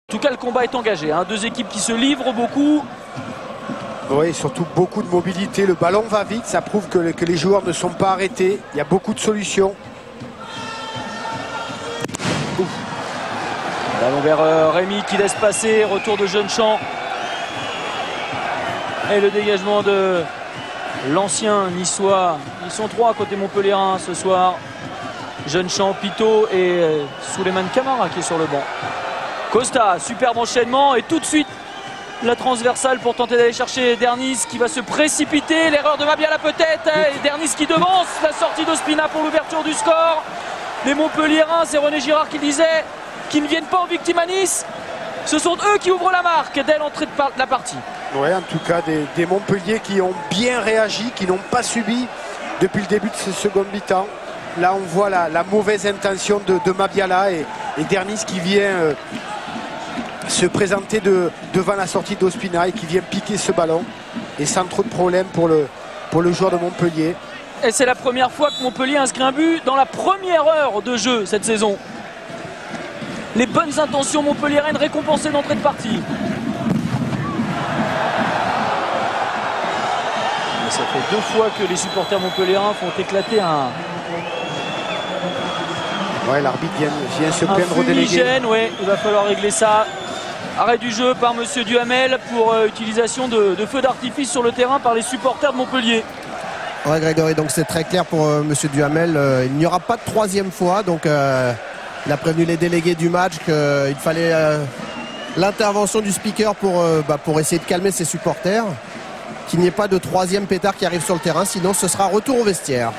En tout cas, le combat est engagé. Hein. Deux équipes qui se livrent beaucoup. Oui, surtout beaucoup de mobilité. Le ballon va vite. Ça prouve que les joueurs ne sont pas arrêtés. Il y a beaucoup de solutions. Ballon vers Rémi qui laisse passer. Retour de Jeune-Champ. Et le dégagement de l'ancien niçois. Ils sont trois à côté Montpellierin ce soir. Jeune-Champ, Pitot et Souleymane Camara qui est sur le banc. Costa, superbe enchaînement et tout de suite la transversale pour tenter d'aller chercher Dernis qui va se précipiter. L'erreur de Mabiala peut-être. Et Dernis qui devance la sortie d'Ospina pour l'ouverture du score. Les Montpelliérains, c'est René Girard qui disait qu'ils ne viennent pas en victime à Nice. Ce sont eux qui ouvrent la marque dès l'entrée de la partie. Oui, en tout cas des Montpellier qui ont bien réagi, qui n'ont pas subi depuis le début de ce second mi-temps. Là on voit la mauvaise intention de Mabiala et Dernis qui vient se présenter devant la sortie d'Ospina et qui vient piquer ce ballon. Et sans trop de problème pour le joueur de Montpellier. Et c'est la première fois que Montpellier inscrit un but dans la première heure de jeu cette saison. Les bonnes intentions montpelliéraines récompensées d'entrée de partie. Et ça fait 2 fois que les supporters montpelliérains font éclater un... Ouais, l'arbitre vient se plaindre au délégué. Ouais, il va falloir régler ça. Arrêt du jeu par monsieur Duhamel pour utilisation de feux d'artifice sur le terrain par les supporters de Montpellier. Ouais, Grégory, donc c'est très clair pour monsieur Duhamel. Il n'y aura pas de troisième fois, donc il a prévenu les délégués du match qu'il fallait l'intervention du speaker pour essayer de calmer ses supporters. Qu'il n'y ait pas de troisième pétard qui arrive sur le terrain, sinon ce sera retour au vestiaire.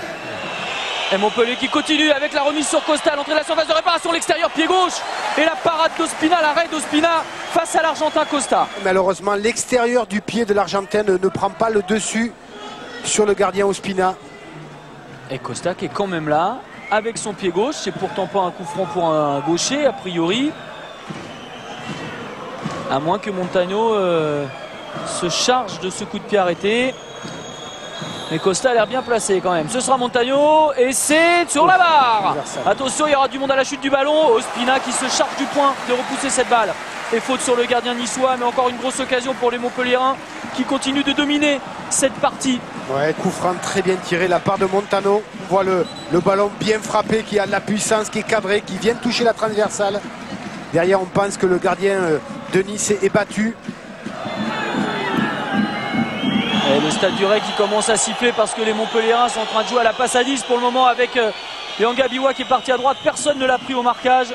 Et Montpellier qui continue avec la remise sur Costa, l'entrée de la surface de réparation, l'extérieur, pied gauche. Et la parade d'Ospina, l'arrêt d'Ospina face à l'Argentin Costa. Malheureusement, l'extérieur du pied de l'Argentin ne prend pas le dessus sur le gardien Ospina. Et Costa qui est quand même là, avec son pied gauche. C'est pourtant pas un coup franc pour un gaucher, a priori. À moins que Montagno se charge de ce coup de pied arrêté. Mais Costa a l'air bien placé quand même. Ce sera Montagno et c'est sur la barre. Attention, il y aura du monde à la chute du ballon. Ospina qui se charge du point de repousser cette balle. Et faute sur le gardien niçois, mais encore une grosse occasion pour les Montpelliérains qui continuent de dominer cette partie. Ouais, coup franc très bien tiré de la part de Montano. On voit le ballon bien frappé, qui a de la puissance, qui est cadré, qui vient toucher la transversale. Derrière, on pense que le gardien de Nice est battu. Et le stade du Ray qui commence à siffler parce que les Montpelliérains sont en train de jouer à la passe à 10 pour le moment avec Yanga Biwa qui est parti à droite. Personne ne l'a pris au marquage.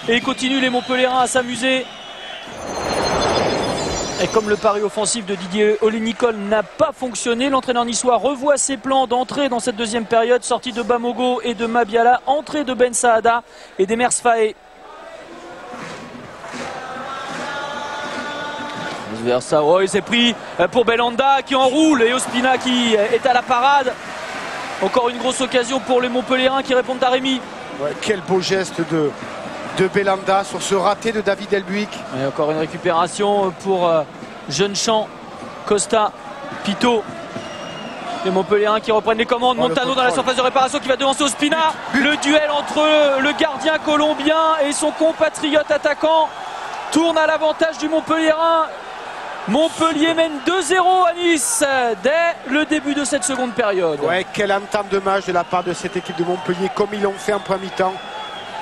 Et il continue les Montpelliérains à s'amuser. Et comme le pari offensif de Didier Olé-Nicole n'a pas fonctionné, l'entraîneur niçois revoit ses plans d'entrée dans cette deuxième période. Sortie de Bamogo et de Mabiala, entrée de Ben Saada et d'Emers Faé. Versa, oh, il s'est pris pour Belhanda qui enroule et Ospina qui est à la parade. Encore une grosse occasion pour les Montpelliérains qui répondent à Rémi. Ouais, quel beau geste de Belhanda sur ce raté de David Elbuik. Et encore une récupération pour Jeune-Champ, Costa, Pitot. Les Montpelliérains qui reprennent les commandes. Montano dans la surface de réparation qui va devancer Ospina. Le duel entre le gardien colombien et son compatriote attaquant tourne à l'avantage du Montpelliérain. Montpellier mène 2-0 à Nice dès le début de cette seconde période. Ouais, quelle entame de match de la part de cette équipe de Montpellier, comme ils l'ont fait en premier mi-temps.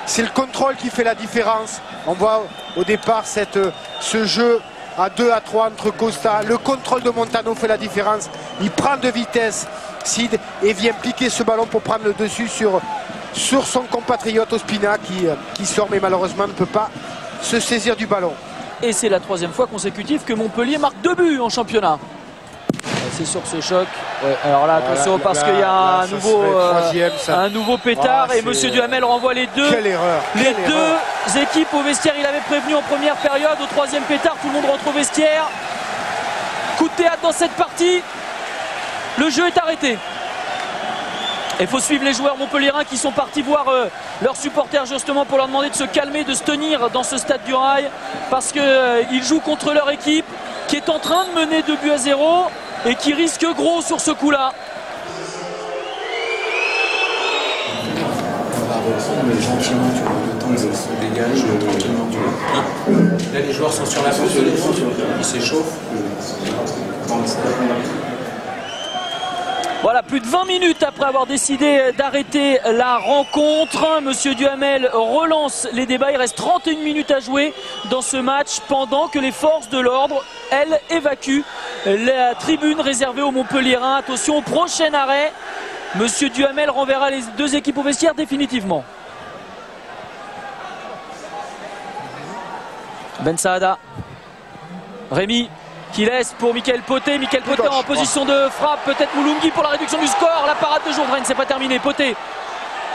C'est le contrôle qui fait la différence. On voit au départ ce jeu à 2 à 3 entre Costa. Le contrôle de Montano fait la différence. Il prend de vitesse, Sid, et vient piquer ce ballon pour prendre le dessus sur son compatriote Ospina qui sort, mais malheureusement ne peut pas se saisir du ballon. Et c'est la 3e fois consécutive que Montpellier marque 2 buts en championnat. C'est sur ce choc. Ouais, alors là, attention, parce qu'il y a un nouveau pétard. Et monsieur Duhamel renvoie les deux. Quelle erreur. Les deux équipes au vestiaire. Il avait prévenu en première période. Au 3e pétard, tout le monde rentre au vestiaire. Coup de théâtre dans cette partie. Le jeu est arrêté. Il faut suivre les joueurs montpelliérains qui sont partis voir leurs supporters justement pour leur demander de se calmer, de se tenir dans ce stade du Rail parce qu'ils jouent contre leur équipe qui est en train de mener 2-0 et qui risque gros sur ce coup-là. On va reprendre, mais gentiment, tu vois, le temps se dégage tranquillement. Là, les joueurs sont sur la pelouse, ils s'échauffent. Voilà, plus de 20 minutes après avoir décidé d'arrêter la rencontre, Monsieur Duhamel relance les débats. Il reste 31 minutes à jouer dans ce match pendant que les forces de l'ordre, elles, évacuent la tribune réservée aux Montpelliérains. Attention au prochain arrêt. Monsieur Duhamel renverra les deux équipes au vestiaire définitivement. Ben Saada. Rémi qui laisse pour Michael Poté. Michael Poté en position de frappe. Peut-être Moulungi pour la réduction du score. La parade de Jourdain, c'est pas terminé. Poté.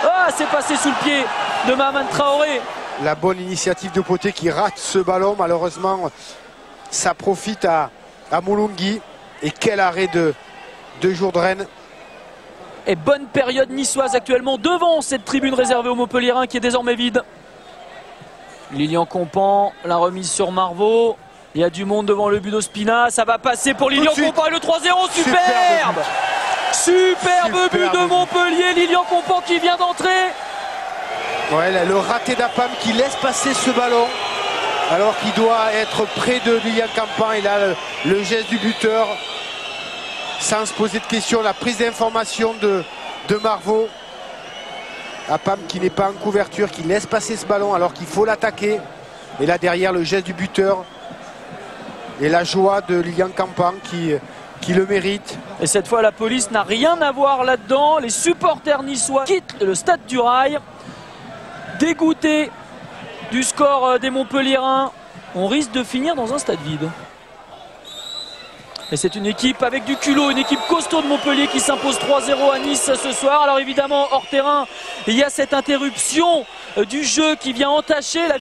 Ah, c'est passé sous le pied de Mahaman Traoré. La bonne initiative de Poté qui rate ce ballon. Malheureusement, ça profite à Moulungi. Et quel arrêt de Jourdain. Et bonne période niçoise actuellement devant cette tribune réservée aux Montpelliérains qui est désormais vide. Lilian Compan, la remise sur Marvaux. Il y a du monde devant le but d'Ospina. Ça va passer pour Lilian Compan et le 3-0. Superbe! Superbe but de Montpellier. Lilian Compan qui vient d'entrer. Ouais, là, le raté d'Apam qui laisse passer ce ballon alors qu'il doit être près de Lilian Compan. Et là, le geste du buteur, sans se poser de questions, la prise d'information de Marvaux. Apam qui n'est pas en couverture, qui laisse passer ce ballon alors qu'il faut l'attaquer. Et là derrière, le geste du buteur et la joie de Lilian Compan qui le mérite. Et cette fois, la police n'a rien à voir là-dedans. Les supporters niçois quittent le stade du Rail. Dégoûtés du score des Montpelliérains. On risque de finir dans un stade vide. Et c'est une équipe avec du culot, une équipe costaud de Montpellier qui s'impose 3-0 à Nice ce soir. Alors évidemment, hors terrain, il y a cette interruption du jeu qui vient entacher la